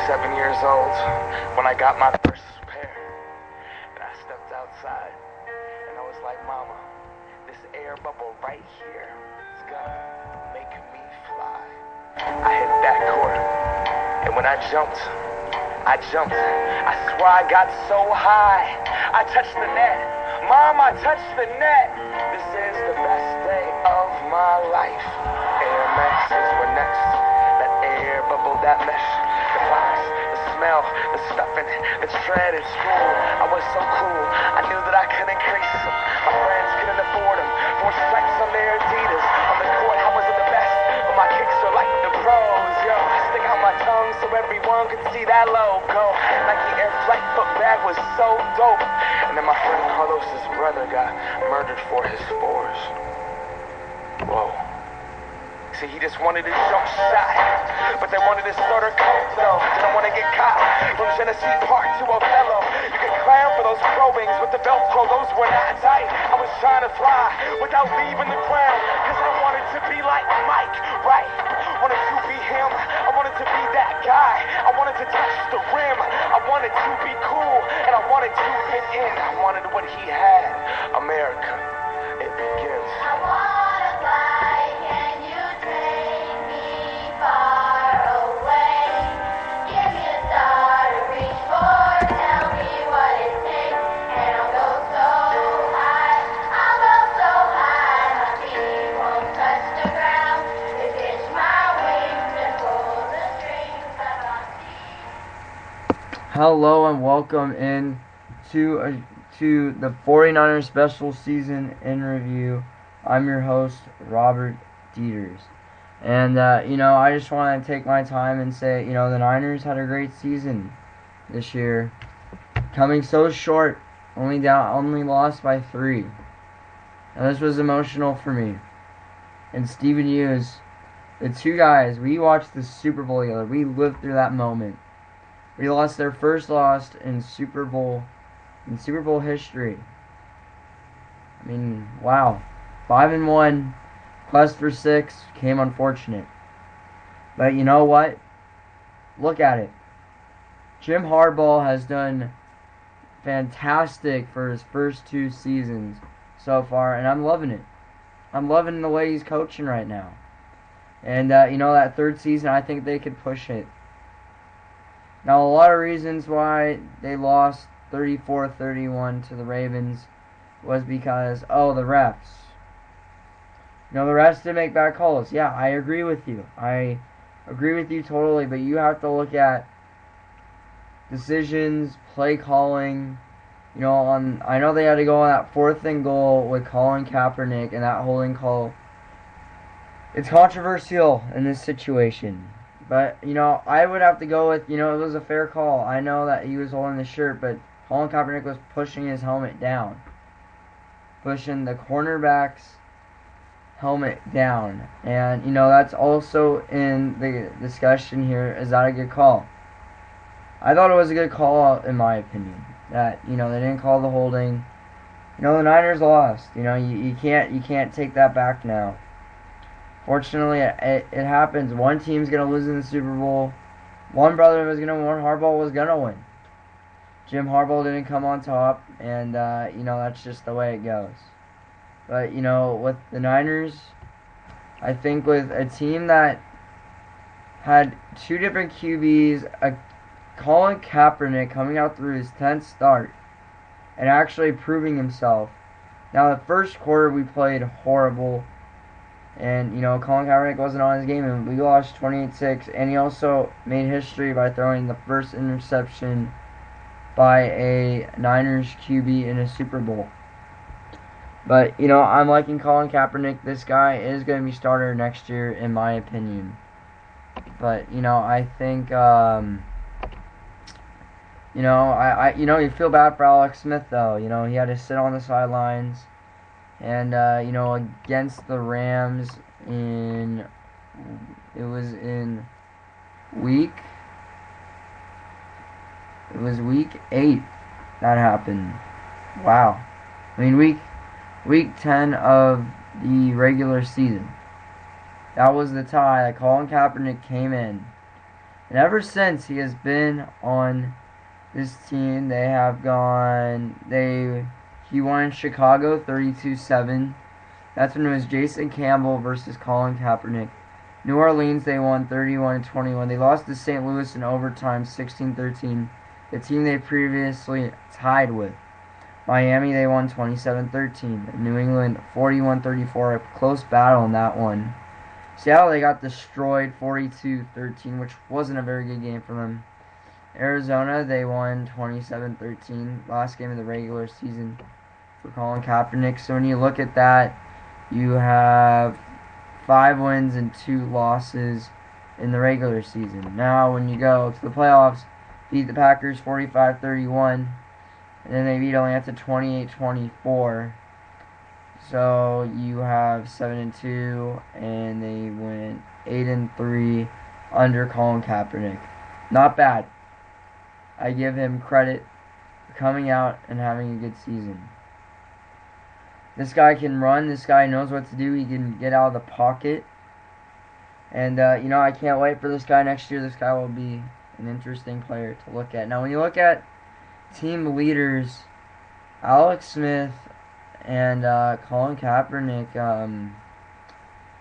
7 years old when I got my first pair. And I stepped outside and I was like, Mama, this air bubble right here is gonna make me fly. I hit that court, and when I jumped. I swear I got so high. I touched the net. Mom, I touched the net. This is the best day of my life. Air Maxes were next. That air bubble, that mesh, the box, the smell, the stuffing, the shred at school. I was so cool. I knew that I could increase them. My friends couldn't afford them. 4 stripes on their Adidas. On the court, I wasn't the best, but my kicks are like the pros. Yo, I stick out my tongue so everyone could see that logo. Nike Air Flight foot bag was so dope. And then my friend Carlos's brother got murdered for his fours. Whoa. See, he just wanted his jump shot, but they wanted his starter coat, though. Didn't want to get caught. From Genesee Park to Othello, you could clam for those pro wings with the Velcro. Those were not tight. I was trying to fly without leaving the ground, cause I wanted to be like Mike, right? Wanted to be him. I wanted to be that guy. I wanted to touch the rim. I wanted to be cool, and I wanted to fit in. I wanted what he had. America, it begins. I wanna fly. Can you take me far away? Give me a star to reach for. Tell me what it takes, and I'll go so high. I'll go so high, my feet won't touch the ground. If it's my wings and pull the strings that I see. Hello and welcome in to the 49ers special season in review. I'm your host, Robert Dieters. And, I just want to take my time and say, the Niners had a great season this year. Coming so short, only lost by 3. And this was emotional for me. And Stephen Hughes, the two guys, we watched the Super Bowl together. We lived through that moment. We lost their first loss in Super Bowl history. I mean, wow. 5-1, quest for 6, came unfortunate. But you know what? Look at it. Jim Harbaugh has done fantastic for his first 2 seasons so far, and I'm loving it. I'm loving the way he's coaching right now. And, that 3rd season, I think they could push it. Now, a lot of reasons why they lost 34-31 to the Ravens was because, the refs. The refs did make bad calls. Yeah, I agree with you. I agree with you totally, but you have to look at decisions, play calling. I know they had to go on that 4th and goal with Colin Kaepernick and that holding call. It's controversial in this situation. But, I would have to go with, it was a fair call. I know that he was holding the shirt, but Colin Kaepernick was pushing his helmet down. Pushing the cornerback's helmet down. And, that's also in the discussion here. Is that a good call? I thought it was a good call, in my opinion. That, they didn't call the holding. The Niners lost. You can't take that back now. Fortunately, it happens. One team's going to lose in the Super Bowl. One brother was going to win. Harbaugh was going to win. Jim Harbaugh didn't come on top, and, that's just the way it goes. But, with the Niners, I think with a team that had 2 different QBs, Colin Kaepernick coming out through his 10th start and actually proving himself. Now, the first quarter we played horrible. And, Colin Kaepernick wasn't on his game, and we lost 28-6. And he also made history by throwing the first interception by a Niners QB in a Super Bowl. But, I'm liking Colin Kaepernick. This guy is going to be starter next year, in my opinion. But, I think, you feel bad for Alex Smith, though. He had to sit on the sidelines. And, against the Rams it was week 8 that happened. Wow. I mean, week 10 of the regular season. That was the tie that Colin Kaepernick came in. And ever since he has been on this team, they have gone. He won in Chicago 32-7. That's when it was Jason Campbell versus Colin Kaepernick. New Orleans, they won 31-21. They lost to St. Louis in overtime 16-13, the team they previously tied with. Miami, they won 27-13. New England, 41-34. A close battle in that one. Seattle, they got destroyed 42-13, which wasn't a very good game for them. Arizona, they won 27-13. Last game of the regular season for Colin Kaepernick. So when you look at that, you have 5 wins and 2 losses in the regular season. Now, when you go to the playoffs, beat the Packers 45-31, and then they beat Atlanta 28-24. So you have 7-2, and they went 8-3 under Colin Kaepernick. Not bad. I give him credit for coming out and having a good season. This guy can run. This guy knows what to do. He can get out of the pocket. And, I can't wait for this guy next year. This guy will be an interesting player to look at. Now, when you look at team leaders, Alex Smith and Colin Kaepernick,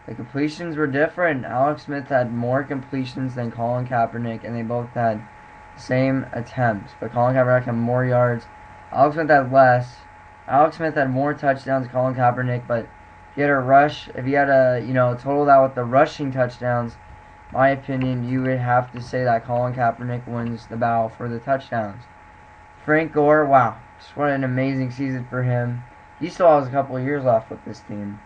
the completions were different. Alex Smith had more completions than Colin Kaepernick, and they both had the same attempts. But Colin Kaepernick had more yards. Alex Smith had less. Alex Smith had more touchdowns than Colin Kaepernick, but if you had to total that with the rushing touchdowns, my opinion, you would have to say that Colin Kaepernick wins the battle for the touchdowns. Frank Gore, wow, just what an amazing season for him. He still has a couple of years left with this team.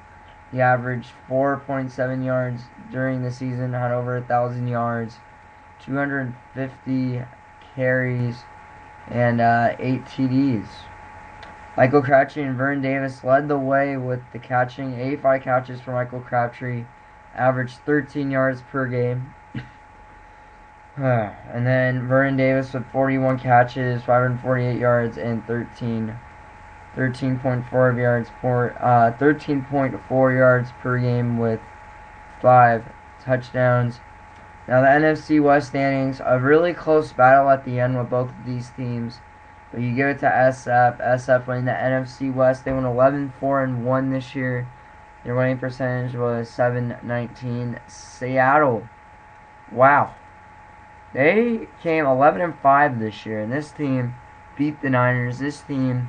He averaged 4.7 yards during the season, had over 1,000 yards, 250 carries, and 8 TDs. Michael Crabtree and Vernon Davis led the way with the catching. 85 catches for Michael Crabtree, averaged 13 yards per game. And then Vernon Davis with 41 catches, 548 yards, and 13.4 yards per game with 5 touchdowns. Now the NFC West standings, a really close battle at the end with both of these teams. But you give it to SF. SF winning the NFC West. They won 11-4-1 this year. Their winning percentage was .719. Seattle, wow. They came 11-5 this year, and this team beat the Niners. This team,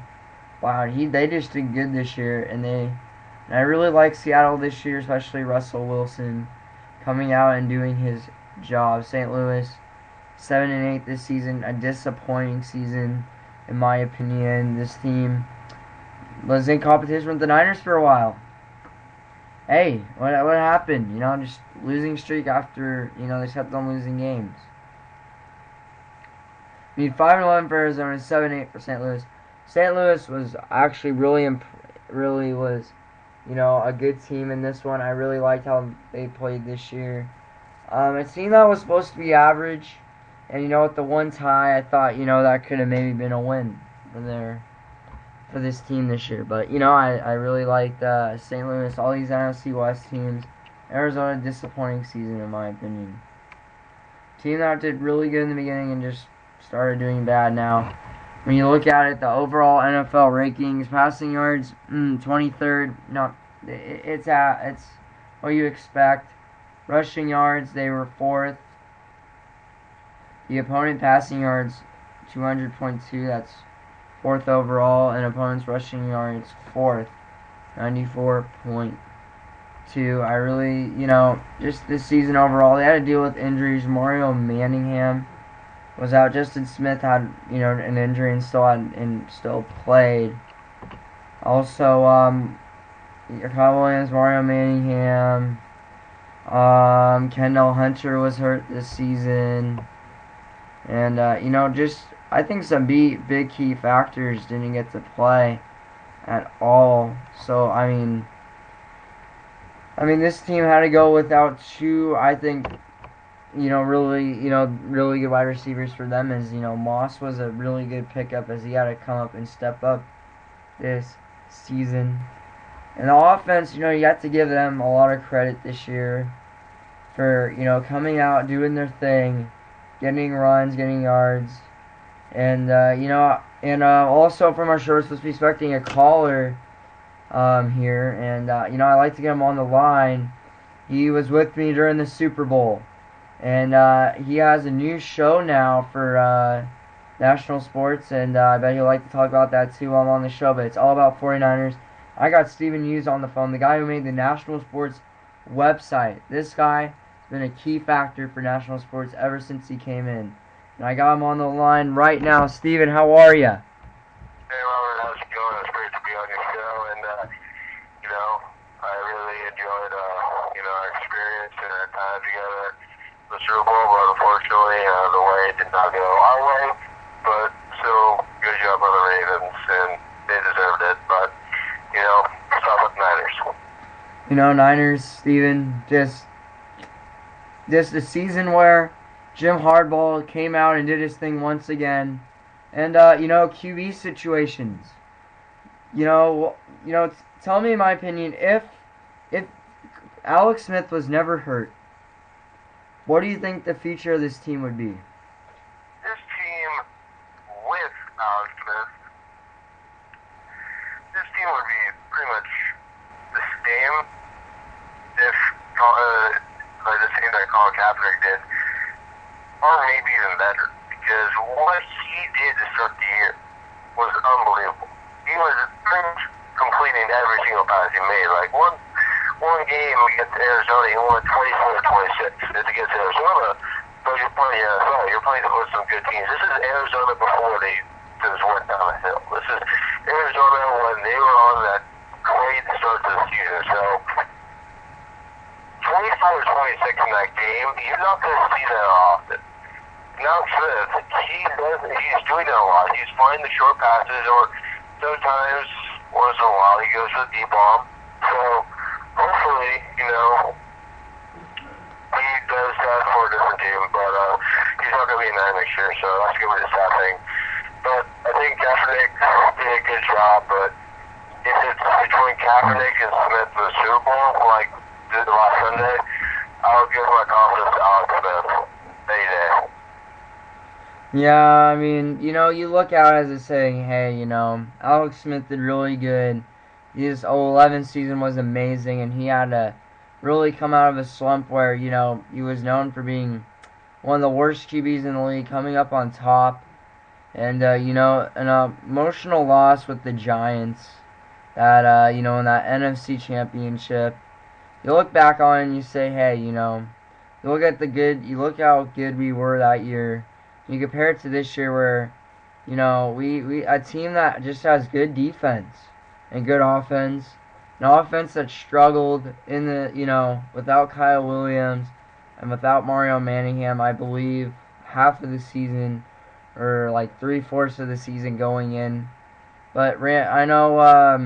wow, they just did good this year, and I really like Seattle this year, especially Russell Wilson coming out and doing his job. St. Louis, 7-8 this season, a disappointing season in my opinion. This team was in competition with the Niners for a while. Hey, what happened? Just losing streak after they kept on losing games. I mean, 5-11 for Arizona, 7-8 for St. Louis. St. Louis was actually really was, a good team in this one. I really liked how they played this year. A team that was supposed to be average, and with the one tie, I thought that could have maybe been a win for this team this year. But I really liked St. Louis, all these NFC West teams. Arizona, disappointing season in my opinion. Team that did really good in the beginning and just started doing bad now. When you look at it, the overall NFL rankings, passing yards, 23rd. No, it's what you expect. Rushing yards, they were 4th. The opponent passing yards, 200.2. That's 4th overall, and opponent's rushing yards, 4th, 94.2. I really, just this season overall, they had to deal with injuries. Mario Manningham was out. Justin Smith had, an injury and still played. Also, Kyle Williams, Mario Manningham, Kendall Hunter was hurt this season. And, I think some big key factors didn't get to play at all. So, I mean, this team had to go without 2, I think, really good wide receivers for them. As, Moss was a really good pickup as he had to come up and step up this season. And the offense, you have to give them a lot of credit this year for, coming out, doing their thing, getting runs, getting yards. And, also from our show, we're supposed to be expecting a caller here. And, I like to get him on the line. He was with me during the Super Bowl. And he has a new show now for national sports. And I bet he'll like to talk about that too while I'm on the show. But it's all about 49ers. I got Steven Hughes on the phone, the guy who made the national sports website. This guy has been a key factor for national sports ever since he came in. And I got him on the line right now. Steven, how are you? Hey Robert, how's it going? It's great to be on your show, and I really enjoyed our experience and our time together at the Super Bowl. But unfortunately, the way it did not go our way. But still, good job on the Ravens, and they deserved it. But stop with the Niners. Niners, Steven, just a season where Jim Harbaugh came out and did his thing once again. And, QB situations. Tell me, in my opinion, if Alex Smith was never hurt, what do you think the future of this team would be? This team with Alex Smith, this team would be pretty much the same if, the same that Colin Kaepernick did, or maybe even better, because what he did to start the year was unbelievable. He was pretty much completing every single pass he made. Like one game against Arizona, he won 24-26. It's against Arizona, but you're playing NFL. You're playing with some good teams. This is Arizona before they just went down the hill. This is Arizona when they were on that great start to the season. So 24-26 in that game, you're not going to see that often. Now Smith, he's doing it a lot. He's finding the short passes, or sometimes, once in a while, he goes for the deep bomb. So, hopefully, he does that for a different team, but he's not going to be in that next year, so that's going to be the sad thing. But I think Kaepernick did a good job, but if it's between Kaepernick and Smith in the Super Bowl, like did last Sunday, I'll give my confidence to Alex Smith any day. Yeah, I mean, you look out as a saying, hey, Alex Smith did really good. His 11 season was amazing, and he had to really come out of a slump where, he was known for being one of the worst QBs in the league, coming up on top. And, an emotional loss with the Giants that, in that NFC Championship. You look back on it and you say, hey, you look how good we were that year. You compare it to this year where, we a team that just has good defense and good offense. An offense that struggled in the, without Kyle Williams and without Mario Manningham, I believe, half of the season or like 3/4 of the season going in. But I know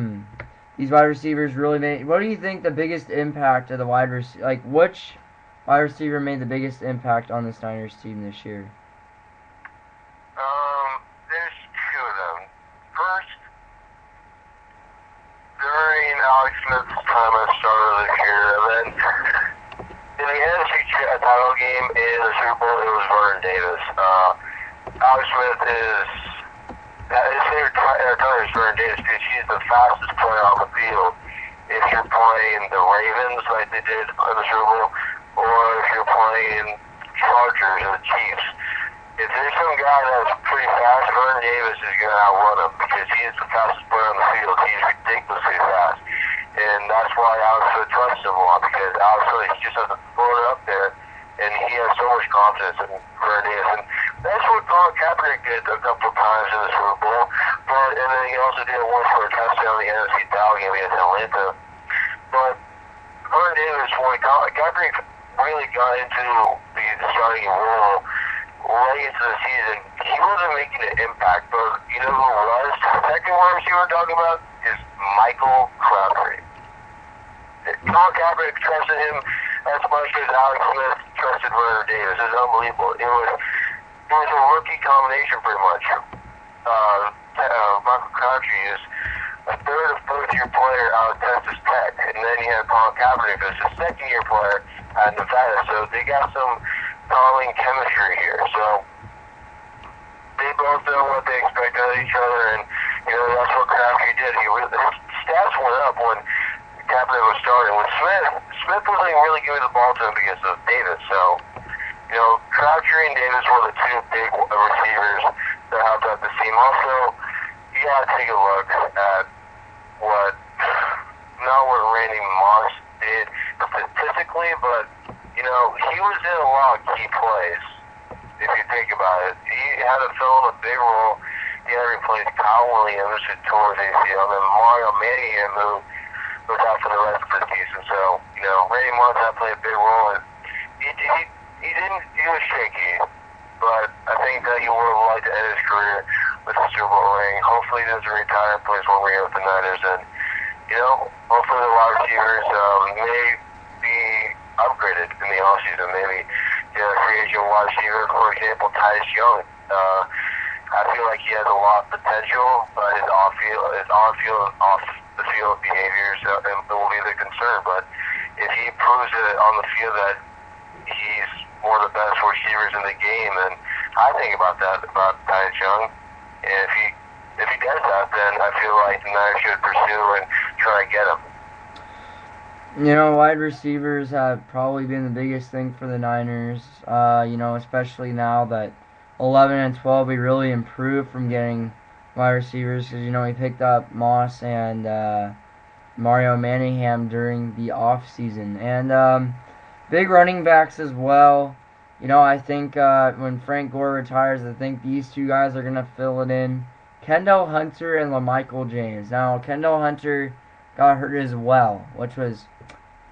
these wide receivers really made. What do you think the biggest impact of the wide receiver? Like, which wide receiver made the biggest impact on the Niners team this year? There's two of them. First, during Alex Smith's time at the start of this year, and then in the NFC title game in the Super Bowl, it was Vernon Davis. Alex Smith his favorite target is Vernon Davis because he's the fastest player on the field. If you're playing the Ravens like they did in the Super Bowl, or if you're playing Chargers or the Chiefs, if there's some guy that's pretty fast, Vernon Davis is going to outrun him because he is the fastest player on the field. He's ridiculously fast. And that's why Alex Smith trusts him a lot, because Alex Smith just has to throw it up there, and he has so much confidence in Vernon Davis. And that's what Colin Kaepernick did a couple of times in the Super Bowl. And then he also did it once for a touchdown in the NFC title game against Atlanta. But Vernon Davis, when Kaepernick really got into the starting role late into the season, he wasn't making an impact. But you know who was? The second wide receiver we're talking about is Michael Crabtree. Colin Kaepernick trusted him as much as Alex Smith trusted Vernon Davis. It was unbelievable. It was a rookie combination pretty much. Michael Crabtree is a third or fourth-year player out of Texas Tech, and then you have Colin Kaepernick, who's a second-year player at Nevada. So they got some calling chemistry here. So they both know what they expect out of each other, and that's what Crabtree did. His stats went up when Kaepernick was starting. When Smith wasn't really giving the ball to him because of Davis. So Crabtree and Davis were the two big receivers that helped out the team. Also, you gotta take a look at not what Randy Moss did statistically, but he was in a lot of key plays. If you think about it, he had to fill in a big role. He had to replace Kyle Williams, who tore his ACL, and then Mario Manningham, who was out for the rest of the season. So Randy Moss had to play a big role, and he was shaky, but I think that he would have liked to end his career with a Super Bowl ring. Hopefully he doesn't retire and plays one ring with the Niners, and hopefully the wide receivers may be upgraded in the offseason. Maybe a free agent wide receiver, for example, Tyus Young. I feel like he has a lot of potential, but his on-field and off-the-field behaviors will be the concern. But if he proves it on the field that he's one of the best receivers in the game, then I think about Tyus Young. And if he does that, then I feel like the Niners should pursue and try and get him. Wide receivers have probably been the biggest thing for the Niners, especially now that 11 and 12, we really improved from getting wide receivers because, we picked up Moss and Mario Manningham during the offseason. And big running backs as well. I think when Frank Gore retires, I think these two guys are going to fill it in. Kendall Hunter and LaMichael James. Now, Kendall Hunter got hurt as well, which was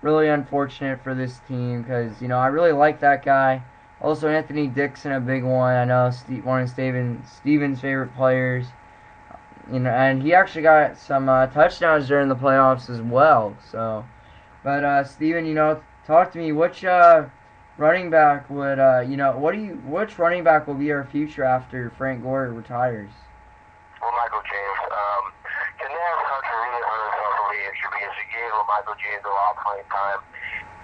really unfortunate for this team because, I really like that guy. Also, Anthony Dixon, a big one. I know one of Steven's favorite players. And he actually got some touchdowns during the playoffs as well. So, but Steven, talk to me. Which running back would which running back will be our future after Frank Gore retires? Well, Michael James. Kendall Hunter really hurt himself from the injury because he gave Michael James a lot of playing time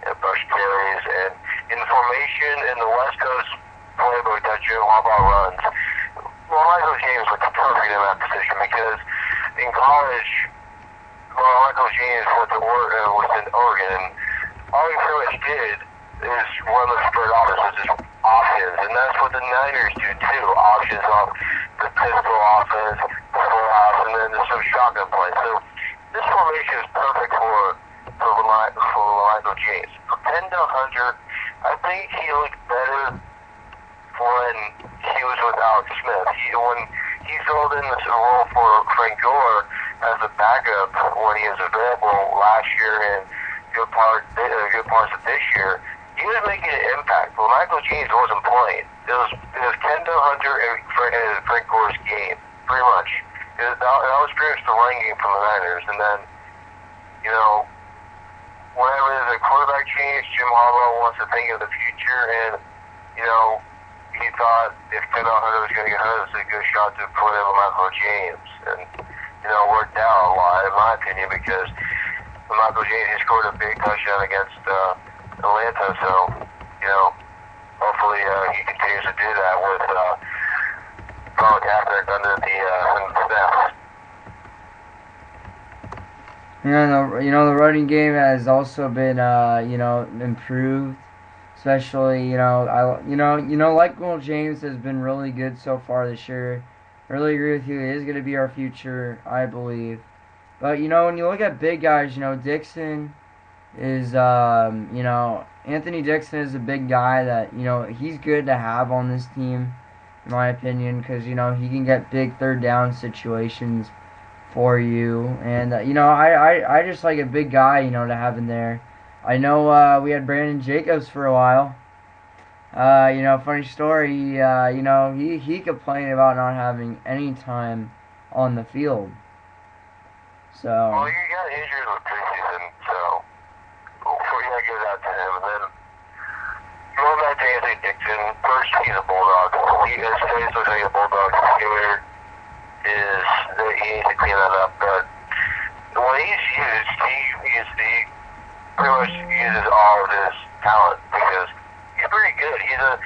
and brush carries, and in the formation in the West Coast playbook that Joe Harbaugh runs, Michael James was perfect in that position because in college, Michael James was in Oregon, and all he pretty much did is run the spread offense, which is options, and that's what the Niners do too. Options off the pistol offense, the full house, and then some shotgun plays. So this formation is perfect for Michael James. For Kendall Hunter, I think he looked better when he was with Alex Smith. When he filled in this role for Frank Gore as a backup when he was available last year and good parts of this year, he was making an impact. Well, Michael James wasn't playing. It was Kendall Hunter and Frank Gore's game, pretty much. That was pretty much the running game from the Niners. And then, whenever there's a quarterback change, Jim Harbaugh wants to think of the future, and, he thought if Kendall Hunter was going to get hurt, it was a good shot to put in Michael James. And, it worked out a lot, in my opinion, because Michael James, he scored a big touchdown against Atlanta, so, hopefully he continues to do that with Colin Kaepernick under the staff. The running game has also been, improved. Especially, like Will James has been really good so far this year. I really agree with you. He is going to be our future, I believe. But, when you look at big guys, Dixon is, Anthony Dixon is a big guy that, he's good to have on this team, in my opinion, because, he can get big third down situations for you. And, I just like a big guy, to have in there. I know we had Brandon Jacobs for a while. Funny story, he complained about not having any time on the field. So. Well, he got injured in the preseason, so before you give that to him. And then going back to Anthony Dixon, first he's a Bulldog. His face looks like a Bulldog. Skinner he needs to clean that up. But when he's used, he pretty much uses all of his talent because he's pretty good. He's a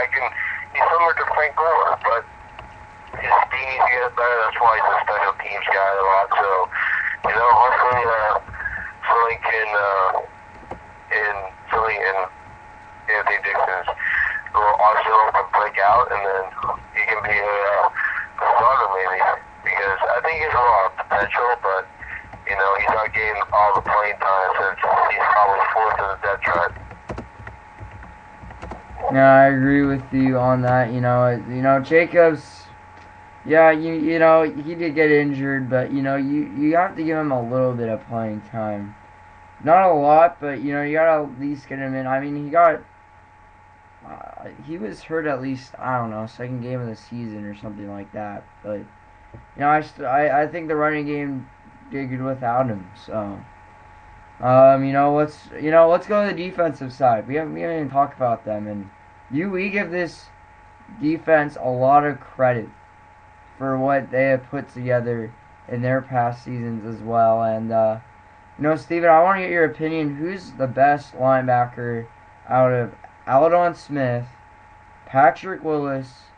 he's similar to Frank Gore, but his speed needs to get better. That's why he's a special teams guy a lot. So, hopefully, Philly and Anthony Dixon's will also break out, and then he can be a starter maybe, because I think he has a lot of potential, but he's not getting all the playing time since he's probably fourth in the depth chart. Yeah, I agree with you on that. Jacobs. Yeah, he did get injured, but you have to give him a little bit of playing time. Not a lot, but you gotta at least get him in. I mean, he was hurt at least, I don't know, second game of the season or something like that. But I think the running game did good without him. So let's go to the defensive side. We haven't even talked about them, and we give this defense a lot of credit for what they have put together in their past seasons as well. And Steven, I want to get your opinion. Who's the best linebacker out of Aldon Smith, Patrick Willis,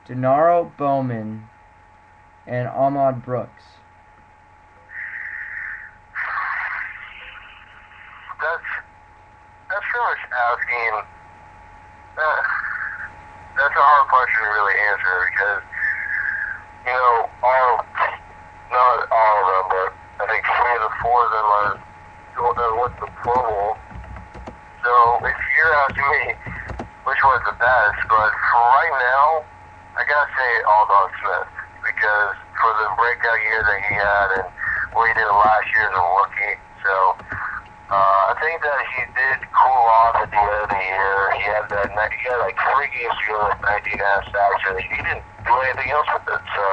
Denaro Bowman, and Ahmad Brooks? That's pretty much asking. That's a hard question to really answer because not all of them, but I think 3 of the 4 of them went to the Pro Bowl. So if you're asking me which one's the best, but for right now, I gotta say Aldon Smith, because for the breakout year that he had and what he did last year as a rookie. So I think that he did cool off at the end of the year. He had like 3 games to go with 19.5 sacks, and he didn't do anything else with it. So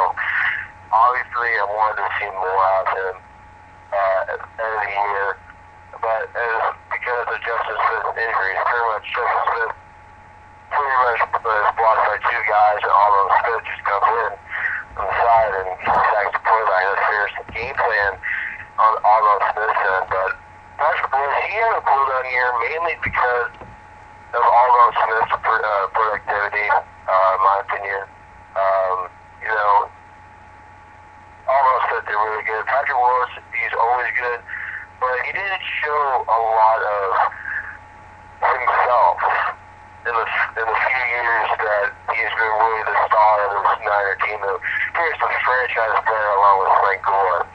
obviously I wanted to see more out of him at the end of the year. But because of Justice Smith's injuries, pretty much Justice Smith pretty much was blocked by 2 guys, and Aldon Smith just comes in on the side and sacks the quarterback. That's fierce game plan on Aldon Smith's end. But Patrick Willis, he had a cool-down year mainly because of Aldon Smith's productivity, in my opinion. Aldon Smith did really good. Patrick Willis, he's always good, but he didn't show a lot of himself in the few years that he's been really the star of this Niner team. He's the franchise player along with Frank Gore.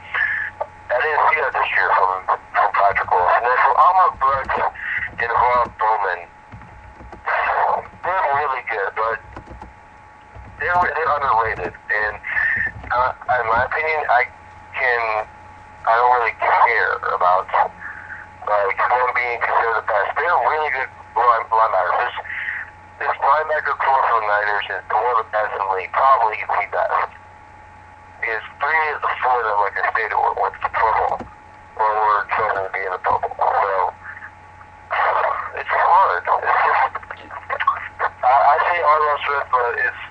I didn't see that this year from Patrick Willis. And then for Ahmad Brooks and Rob Bowman, they're really good, but they're underrated. And in my opinion, I don't really care about them being considered the best. They're really good linebackers. This linebacker core for the Niners is one of the best in the league, probably the best. Because 3 of the 4 of them, like I stated, went to the Pro Bowl, or were chosen to be in the Pro Bowl. So it's hard. I say Aldon Smith, but it's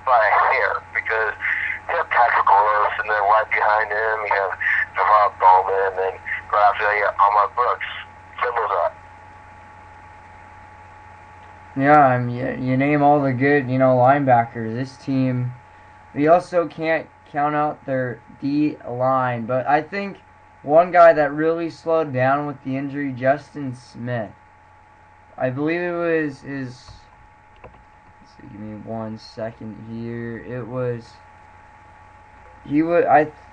by a hair, because you have Patrick Willis, and then right behind him you have Rob Bowman, and then right after that you have Ahmad Brooks. Simple as that. Yeah, you name all the good, linebackers. This team, we also can't count out their D-line, but I think one guy that really slowed down with the injury, Justin Smith. I believe it was his... Let's see, give me 1 second here.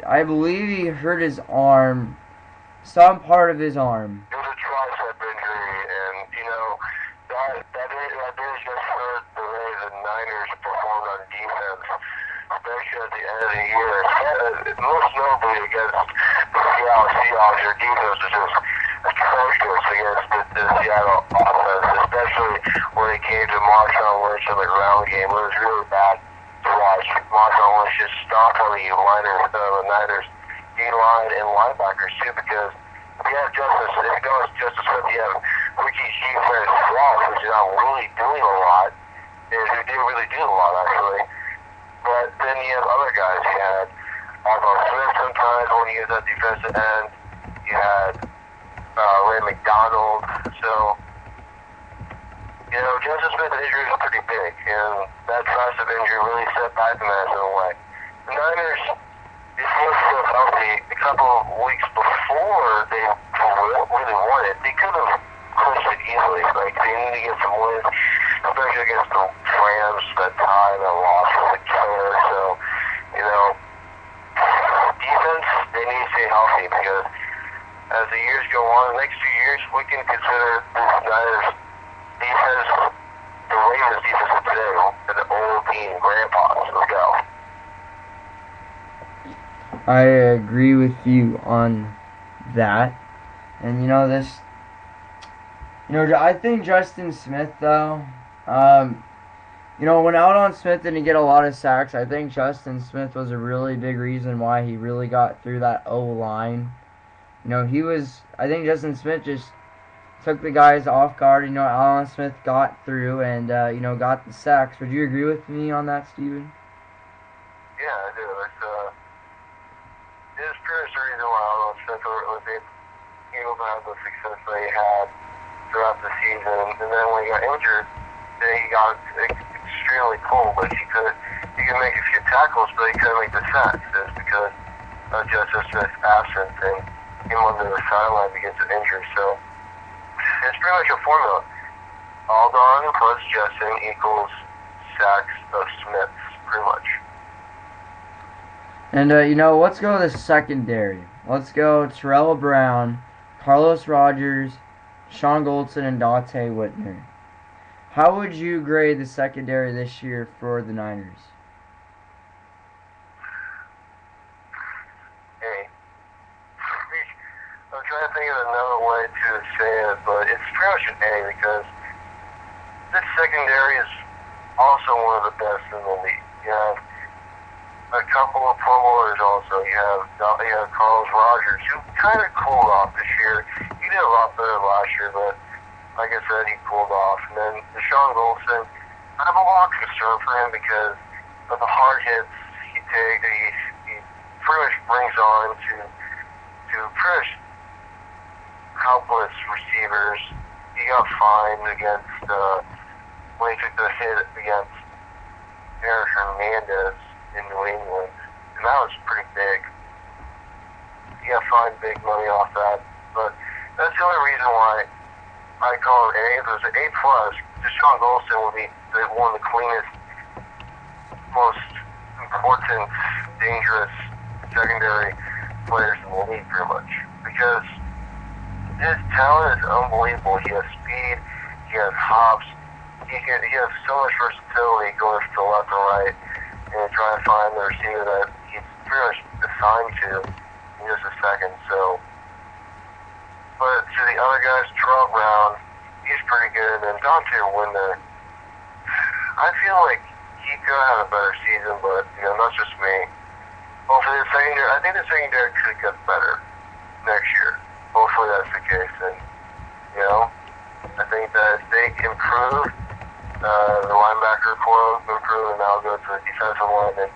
I believe he hurt his arm, some part of his arm. It was a tricep injury, and that is just hurt the way the Niners performed on defense, especially at the end of the year. Most notably against the Seattle Seahawks, their defense was just atrocious against the Seattle offense, especially when it came to Marshawn Lynch in the ground game. It was really bad to watch. Marshawn Lynch just stomped on the Niners D-line and linebackers too, because if you have Justice Smith, you have Ricky G-Frost, which is not really doing a lot, and who didn't really do a lot actually. But then you have other guys. You had Aldon Smith sometimes when he was at defensive end. You had Ray McDonald. So Justin Smith's injury was pretty big, and that massive injury really set back the Niners in a way. The Niners, if he was still healthy, a couple of weeks before they really won it, they could have clinched it easily. Like, they need to get some wins, especially against the Rams, that tie and that loss was a killer. So, defense, they need to stay healthy because as the years go on, the next few years, we can consider this Niners defense, the Ravens defense of today, and the old team grandpas. Let's go. I agree with you on that. And I think Justin Smith, though, when Aldon Smith didn't get a lot of sacks, I think Justin Smith was a really big reason why he really got through that O-line. I think Justin Smith just took the guys off guard. Aldon Smith got through and, got the sacks. Would you agree with me on that, Steven? Yeah, I do. It's pretty much the reason why Aldon Smith was able to have the success that he had throughout the season. And then when he got injured, then he got extremely cold. Like he could make a few tackles, but he couldn't make the sacks. It's because of Justin Smith's absence and him on the sideline because of injury. So it's pretty much a formula. Aldon plus Justin equals sacks of Smith, pretty much. And, let's go to the secondary. Let's go Terrell Brown, Carlos Rogers, Sean Goldson, and Dante Whitner. How would you grade the secondary this year for the Niners? I'm trying to think of another way to say it, but it's pretty much an A because this secondary is also one of the best in the league. You have a couple of Pro Bowlers also. You have Carlos Rogers, who kind of cooled off this year. He did a lot better last year, but like I said, he cooled off. And then Deshaun Goldson, I have a lot of concern for him because of the hard hits he takes. He pretty much brings on to pretty much helpless receivers. He got fined against when he took the hit against Aaron Hernandez in New England, and that was pretty big. He got fined big money off that, but that's the only reason why I call it A. If it was an A+, Deshaun Goldson would be one of the cleanest, most important, dangerous secondary players in the league, pretty much, because his talent is unbelievable. He has speed, he has hops, he has so much versatility going to left and right, and trying to find the receiver that he's pretty much assigned to in just a second. So, but to the other guys, Terrell Brown, he's pretty good, and Dante Whitner, I feel like he could have a better season, but that's just me. Hopefully the secondary, I think the secondary could get better next year. Hopefully that's the case, and I think that if they improve, the linebacker core will improve, and that'll go to the defensive line, and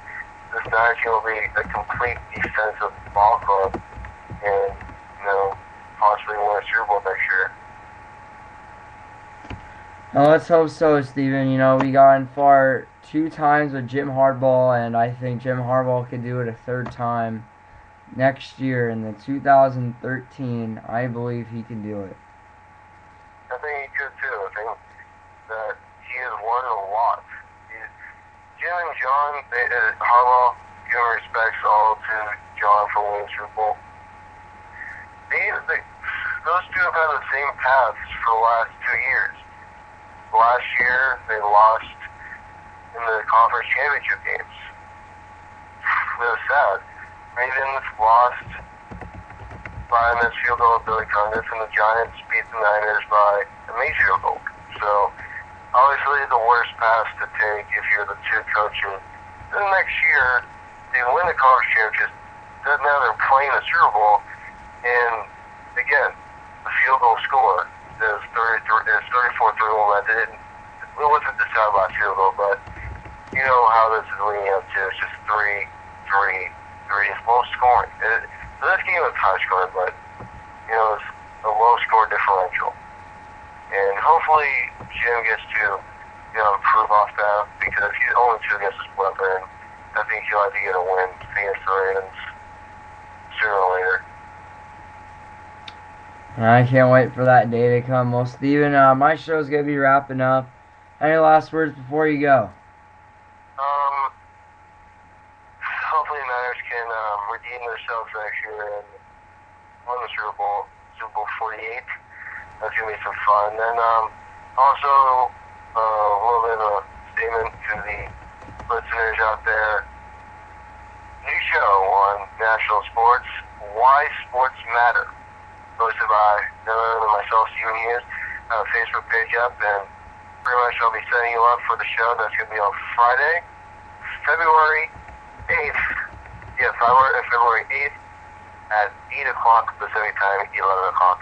this Niners team will be a complete defensive ball club, and possibly win a Super Bowl next year. Well, let's hope so, Steven. We got in far 2 times with Jim Harbaugh, and I think Jim Harbaugh could do it a 3rd time next year in the 2013. I believe he can do it. I think he could too. I think that he has won a lot. Jim and John, Harbaugh, giving respects all to John for winning Super Bowl. Those two have had the same paths for the last 2 years. Last year, they lost in the conference championship games. It was sad. Ravens lost by a missed field goal of Billy Cundiff, and the Giants beat the Niners by a made field goal. So, obviously, the worst path to take if you're the two coaches. Then next year, they win the conference championship. Then now they're playing the Super Bowl, and again, the field goal score is 34-31. It wasn't decided by field goal, but you know how this is leading up to. It's just 3-3. It's low scoring. This game was high scoring, but it's a low score differential. And hopefully Jim gets to, improve off that because he's only 2 against his brother, and I think he'll have to get a win against the Ravens sooner or later. I can't wait for that day to come. Well, Steven, my show's going to be wrapping up. Any last words before you go? Hopefully the Niners can redeem themselves next year and win the Super Bowl 48. That's going to be some fun. And also, a little bit of a statement to the listeners out there. New show on National Sports, Why Sports Matter. Hosted by none other than myself, Steven Hughes. I have a Facebook page up, and pretty much I'll be setting you up for the show. That's going to be on Friday, February 8th. Yeah, February 8th at 8 o'clock Pacific time, 11 o'clock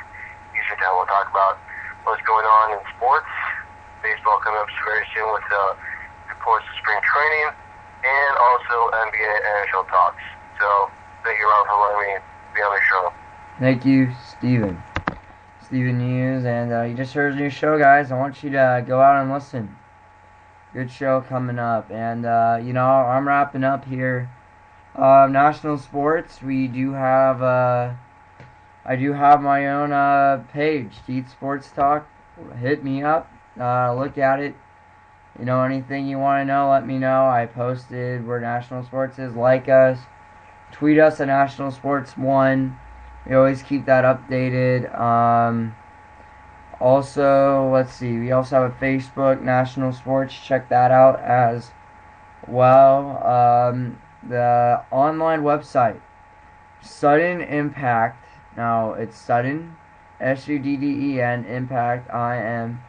Eastern time. We'll talk about what's going on in sports. Baseball coming up very soon with reports of spring training, and also NBA and NHL talks. So, thank you, Rob, for letting me be on the show. Thank you, Steven. Steven Hughes, and you just heard his new show, guys. I want you to go out and listen. Good show coming up. And, I'm wrapping up here. National Sports, we do have, I do have my own page, Heat Sports Talk. Hit me up, look at it. Anything you want to know, let me know. I posted where National Sports is. Like us. Tweet us at National Sports 1. We always keep that updated. Also, let's see. We also have a Facebook, National Sports. Check that out as well. The online website, Sudden Impact. Now, it's Sudden, SUDDEN, Impact, IMPACT,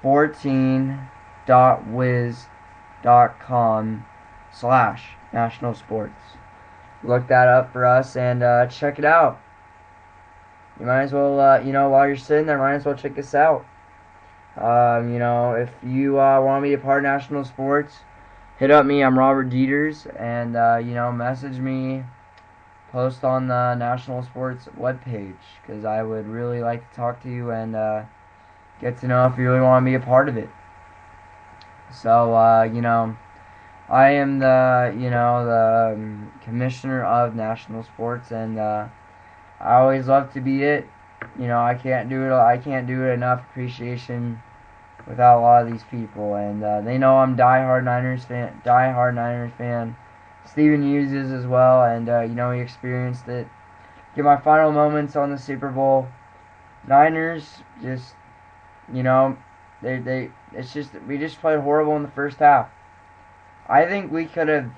14.wiz.com/National Sports. Look that up for us and check it out. You might as well, while you're sitting there, might as well check us out. If you want me to be a part of National Sports, hit up me. I'm Robert Dieters, and message me, post on the National Sports webpage, because I would really like to talk to you and get to know if you really want to be a part of it. So, I am the commissioner of National Sports, and I always love to be it. I can't do it enough appreciation without a lot of these people, and they know I'm diehard Niners fan. Steven Hughes is as well, and he experienced it. Get my final moments on the Super Bowl. Niners just, we just played horrible in the first half. I think we could have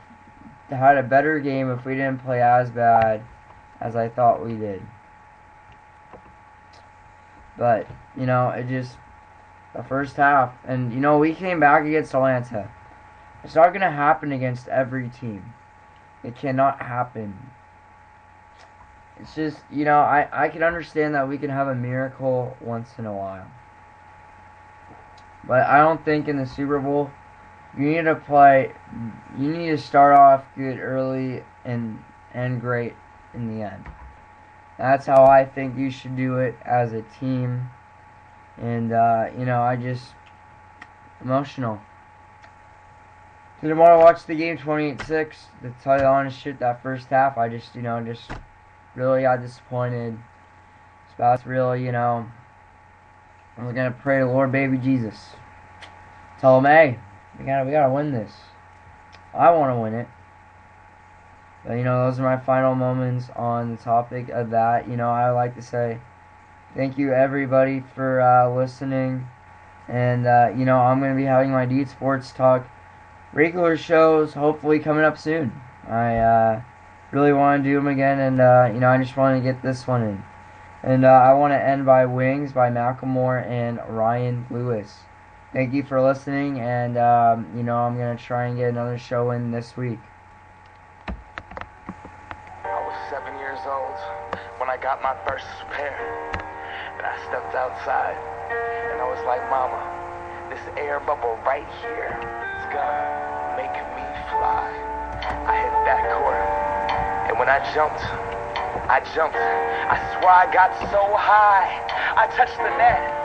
had a better game if we didn't play as bad as I thought we did. But, it just, the first half, and, we came back against Atlanta. It's not going to happen against every team. It cannot happen. It's just, I can understand that we can have a miracle once in a while. But I don't think in the Super Bowl, you need to start off good early and end great in the end. That's how I think you should do it as a team. And, I just, emotional. Didn't want to watch the game 28-6. To tell you the honest shit, that first half, I just, just really got disappointed. That's really, I was going to pray to Lord Baby Jesus. Tell him, hey, we gotta win this. I want to win it. But, those are my final moments on the topic of that. I would like to say thank you, everybody, for listening. And, I'm going to be having my Deed Sports Talk regular shows hopefully coming up soon. I really want to do them again, and, I just want to get this one in. And I want to end by Wings by Macklemore and Ryan Lewis. Thank you for listening, and, I'm going to try and get another show in this week. I was 7 years old when I got my first pair. And I stepped outside, and I was like, Mama, this air bubble right here is gonna make me fly. I hit that court, and when I jumped, I jumped. I swear I got so high. I touched the net.